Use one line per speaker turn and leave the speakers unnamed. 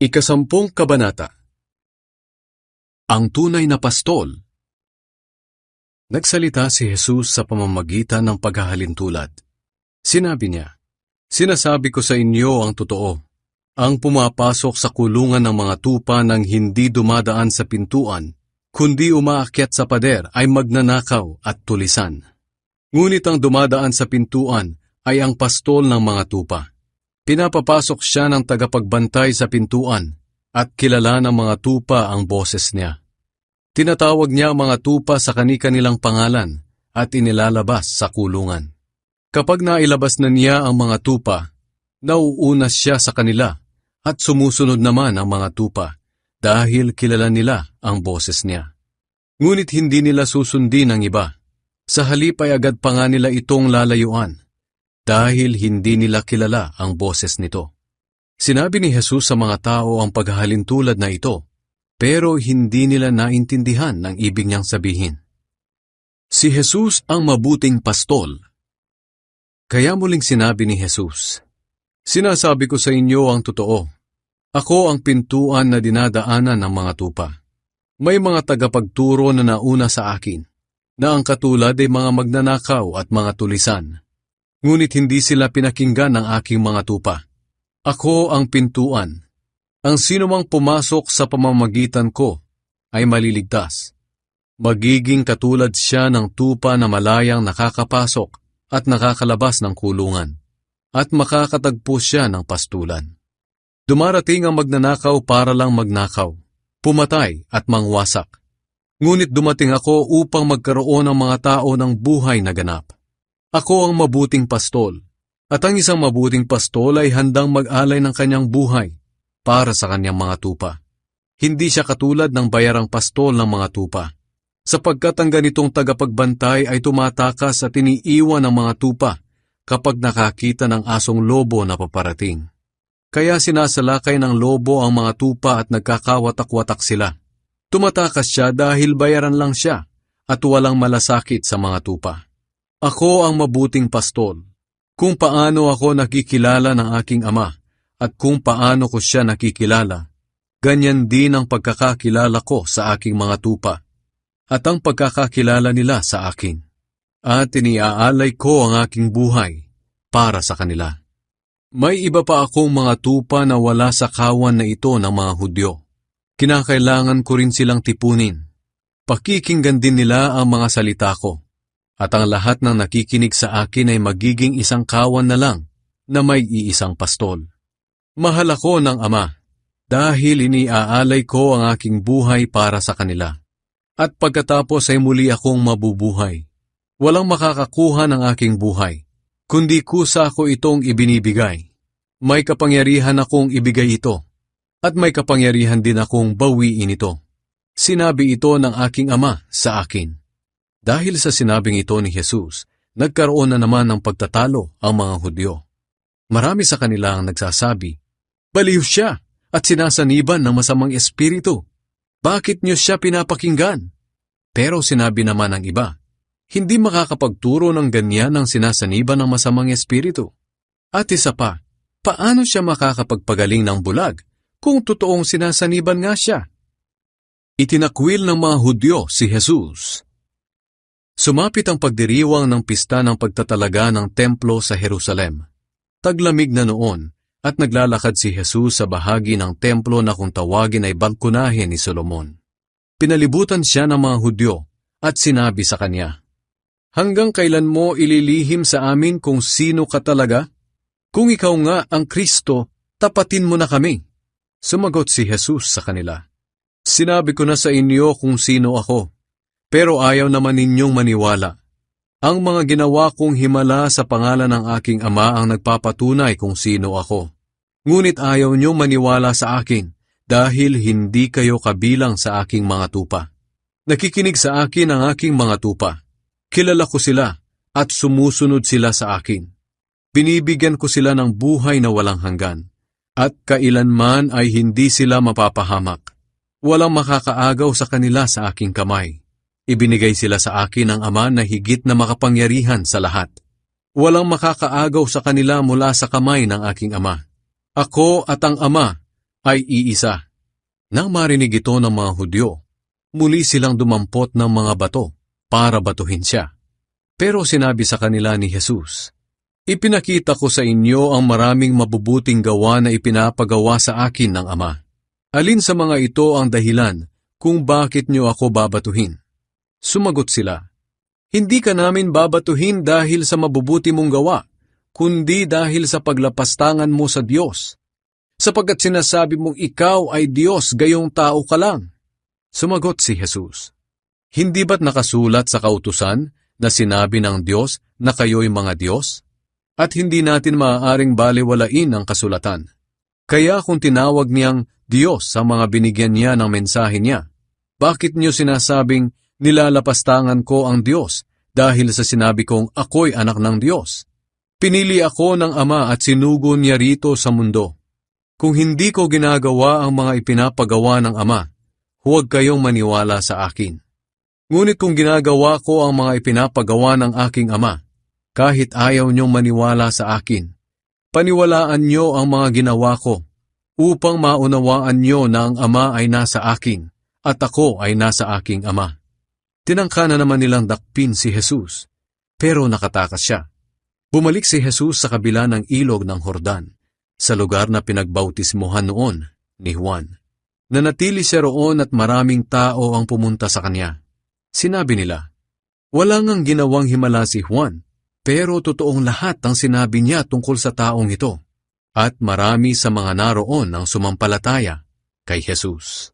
Ikasampung Kabanata. Ang tunay na pastol. Nagsalita si Jesus sa pamamagitan ng paghahalintulad. Sinabi niya, "Sinasabi ko sa inyo ang totoo. Ang pumapasok sa kulungan ng mga tupa nang hindi dumadaan sa pintuan, kundi umaakyat sa pader ay magnanakaw at tulisan. Ngunit ang dumadaan sa pintuan ay ang pastol ng mga tupa. Pinapapasok siya ng tagapagbantay sa pintuan at kilala ng mga tupa ang boses niya. Tinatawag niya ang mga tupa sa kani-kanilang pangalan at inilalabas sa kulungan. Kapag nailabas na niya ang mga tupa, nauunas siya sa kanila at sumusunod naman ang mga tupa dahil kilala nila ang boses niya. Ngunit hindi nila susundin ang iba. Sa halip ay agad pa nga nila itong lalayuan dahil hindi nila kilala ang boses nito." Sinabi ni Jesus sa mga tao ang paghahalintulad na ito, pero hindi nila naintindihan ang ibig niyang sabihin. Si Jesus ang mabuting pastol. Kaya muling sinabi ni Jesus, "Sinasabi ko sa inyo ang totoo. Ako ang pintuan na dinadaanan ng mga tupa. May mga tagapagturo na nauna sa akin, na ang katulad ay mga magnanakaw at mga tulisan. Ngunit hindi sila pinakinggan ng aking mga tupa. Ako ang pintuan. Ang sinumang pumasok sa pamamagitan ko ay maliligtas. Magiging katulad siya ng tupa na malayang nakakapasok at nakakalabas ng kulungan, at makakatagpo siya ng pastulan. Dumarating ang magnanakaw para lang magnakaw, pumatay at mangwasak. Ngunit dumating ako upang magkaroon ng mga tao ng buhay na ganap. Ako ang mabuting pastol, at ang isang mabuting pastol ay handang mag-alay ng kanyang buhay para sa kanyang mga tupa. Hindi siya katulad ng bayarang pastol ng mga tupa, sapagkat ang ganitong tagapagbantay ay tumatakas at iniiwan ng mga tupa kapag nakakita ng asong lobo na paparating. Kaya sinasalakay ng lobo ang mga tupa at nagkakawatak-watak sila. Tumatakas siya dahil bayaran lang siya at walang malasakit sa mga tupa. Ako ang mabuting pastol. Kung paano ako nakikilala ng aking ama at kung paano ko siya nakikilala, ganyan din ang pagkakakilala ko sa aking mga tupa at ang pagkakakilala nila sa akin. At iniaalay ko ang aking buhay para sa kanila. May iba pa akong mga tupa na wala sa kawan na ito ng mga Hudyo. Kinakailangan ko rin silang tipunin. Pakikinggan din nila ang mga salita ko. At ang lahat ng nakikinig sa akin ay magiging isang kawan na lang na may iisang pastol. Mahal ako ng Ama, dahil iniaalay ko ang aking buhay para sa kanila. At pagkatapos ay muli akong mabubuhay. Walang makakakuha ng aking buhay, kundi kusa ko itong ibinibigay. May kapangyarihan akong ibigay ito, at may kapangyarihan din akong bawiin ito. Sinabi ito ng aking Ama sa akin. Dahil sa sinabing ito ni Jesus, nagkaroon na naman ng pagtatalo ang mga Hudyo. Marami sa kanila ang nagsasabi, "Baliw siya at sinasaniban ng masamang espiritu. Bakit niyo siya pinapakinggan?" Pero sinabi naman ng iba, "Hindi makakapagturo ng ganyan ang sinasaniban ng masamang espiritu." At isa pa, paano siya makakapagpagaling ng bulag kung totoong sinasaniban nga siya? Itinakwil ng mga Hudyo si Jesus. Sumapit ang pagdiriwang ng pista ng pagtatalaga ng templo sa Jerusalem. Taglamig na noon at naglalakad si Jesus sa bahagi ng templo na kung tawagin ay balkonahe ni Solomon. Pinalibutan siya ng mga Hudyo at sinabi sa kanya, "Hanggang kailan mo ililihim sa amin kung sino ka talaga? Kung ikaw nga ang Kristo, tapatin mo na kami." Sumagot si Jesus sa kanila, "Sinabi ko na sa inyo kung sino ako. Pero ayaw naman ninyong maniwala. Ang mga ginawa kong himala sa pangalan ng aking Ama ang nagpapatunay kung sino ako. Ngunit ayaw niyong maniwala sa akin dahil hindi kayo kabilang sa aking mga tupa. Nakikinig sa akin ang aking mga tupa. Kilala ko sila at sumusunod sila sa akin. Binibigyan ko sila ng buhay na walang hanggan, at kailanman ay hindi sila mapapahamak. Walang makakaagaw sa kanila sa aking kamay. Ibinigay sila sa akin ng Ama na higit na makapangyarihan sa lahat. Walang makakaagaw sa kanila mula sa kamay ng aking Ama. Ako at ang Ama ay iisa. Nang marinig ito ng mga Hudyo, muli silang dumampot ng mga bato para batuhin siya. Pero sinabi sa kanila ni Jesus, "Ipinakita ko sa inyo ang maraming mabubuting gawa na ipinapagawa sa akin ng Ama. Alin sa mga ito ang dahilan kung bakit niyo ako babatuhin?" Sumagot sila, "Hindi ka namin babatuhin dahil sa mabubuti mong gawa, kundi dahil sa paglapastangan mo sa Diyos. Sapagkat sinasabi mong ikaw ay Diyos, gayong tao ka lang." Sumagot si Jesus, "Hindi ba't nakasulat sa kautusan na sinabi ng Diyos na kayo'y mga Diyos? At hindi natin maaaring balewalain ang kasulatan. Kaya kung tinawag niyang Diyos sa mga binigyan niya ng mensahe niya, bakit niyo sinasabing nilalapastangan ko ang Diyos dahil sa sinabi kong ako'y anak ng Diyos? Pinili ako ng Ama at sinugo niya rito sa mundo. Kung hindi ko ginagawa ang mga ipinapagawa ng Ama, huwag kayong maniwala sa akin. Ngunit kung ginagawa ko ang mga ipinapagawa ng aking Ama, kahit ayaw niyong maniwala sa akin, paniwalaan niyo ang mga ginawa ko, upang maunawaan niyo na ang Ama ay nasa akin, at ako ay nasa aking Ama." Tinangka na naman nilang dakpin si Jesus, pero nakatakas siya. Bumalik si Jesus sa kabila ng ilog ng Jordan, sa lugar na pinagbautismohan noon ni Juan. Nanatili siya roon at maraming tao ang pumunta sa kanya. Sinabi nila, "Wala ngang ginawang himala si Juan, pero totoong lahat ang sinabi niya tungkol sa taong ito." At marami sa mga naroon ang sumampalataya kay Jesus.